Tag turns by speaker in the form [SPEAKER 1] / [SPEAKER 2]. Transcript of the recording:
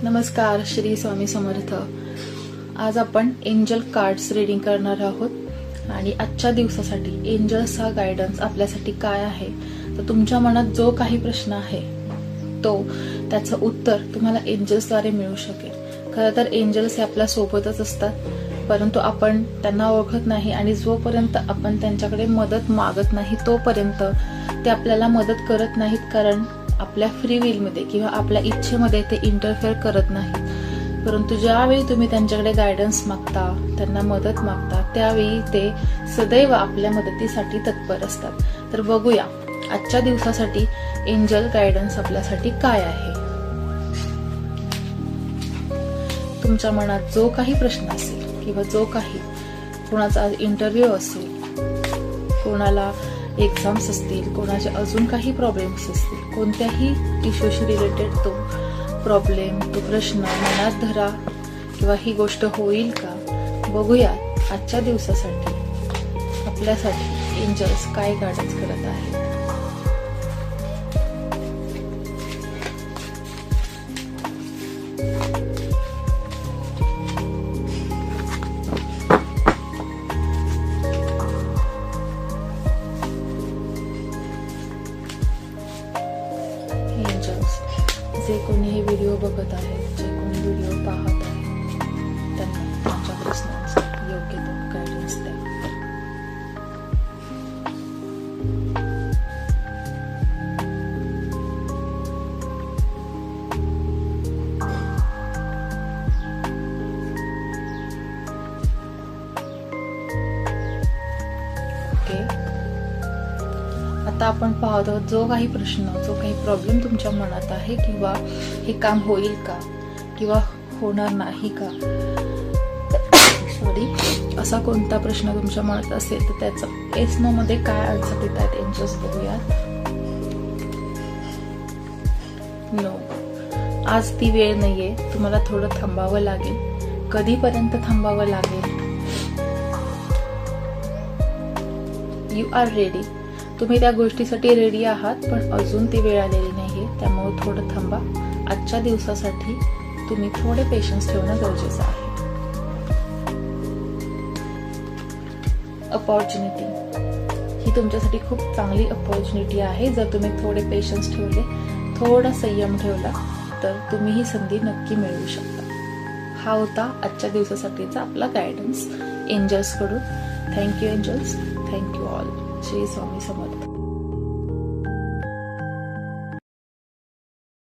[SPEAKER 1] नमस्कार, श्री स्वामी समर्थ। आज आपण एंजल कार्ड्स रीडिंग करणार आहोत आणि आजच्या दिवसासाठी एंजल्सचा गायडन्स आपल्यासाठी काय आहे, तर तुमच्या मनात जो काही प्रश्न आहे तो त्याचं उत्तर तुम्हाला एंजल्सद्वारे मिळू शकेल। खरं तर एंजल्स हे आपल्या सोबतच असतात, परंतु आपण त्यांना ओळखत नाही आणि जोपर्यंत आपण त्यांच्याकडे मदत मागत नाही तोपर्यंत ते आपल्याला मदत करत नाहीत, कारण आपल्या फ्री विलमध्ये किंवा आपल्या इच्छेमध्ये ते इंटरफेअर करत नाहीत। परंतु ज्यावेळी तुम्ही त्यांच्याकडे गायडन्स मागता, त्यांना मदत मागता, त्यावेळी ते सदैव आपल्या मदतीसाठी तत्पर असतात। तर बघूया आजच्या दिवसासाठी एंजल गायडन्स आपल्यासाठी काय आहे। तुमच्या मनात जो काही प्रश्न असेल किंवा जो काही कोणाचा इंटरव्ह्यू असेल, कोणाला एक्झाम्स असतील, कोणाचे अजून काही प्रॉब्लेम्स असतील, कोणत्याही इश्यूशी रिलेटेड तो प्रॉब्लेम, तो प्रश्न मनात धरा किंवा ही गोष्ट होईल का, बघूया आजच्या दिवसासाठी आपल्यासाठी एंजल्स काय गायडन्स करत आहेत। जे कोणी हे व्हिडिओ बघत आहेत, जे कोणी व्हिडिओ पाहत आहेत, त्यांना त्यांच्या प्रश्नांचा योग्य तो गायडन्स द्या। आता आपण पाहत आहोत जो काही प्रश्न, जो काही प्रॉब्लेम तुमच्या मनात आहे, किंवा हे काम होईल का किंवा होणार नाही का, सॉरी, असा कोणता प्रश्न तुमच्या मनात असेल तर त्याचं एस नो मध्ये काय आन्सर देतात एंजल्स बघूयात। नो, आज ती वेळ नाहीये, तुम्हाला थोडं थांबावं लागेल। कधीपर्यंत थांबावं लागेल? यू आर रेडी, तुम्ही त्या गोष्टीसाठी रेडी आहात, पण अजून ती वेळ आलेली नाहीये, त्यामुळे थोडं थांबा। आजच्या दिवसासाठी तुम्ही थोडे पेशन्स ठेवणं गरजेचं आहे। अपॉर्च्युनिटी ही तुमच्यासाठी खूप चांगली अपॉर्च्युनिटी आहे। जर तुम्ही थोडे पेशन्स ठेवले, थोडा संयम ठेवला, तर तुम्ही ही संधी नक्की मिळवू शकता। हा होता आजच्या दिवसासाठीचा आपला गायडन्स एंजल्स कडून। Thank you angels, thank you all. Shri Swami समर्थ।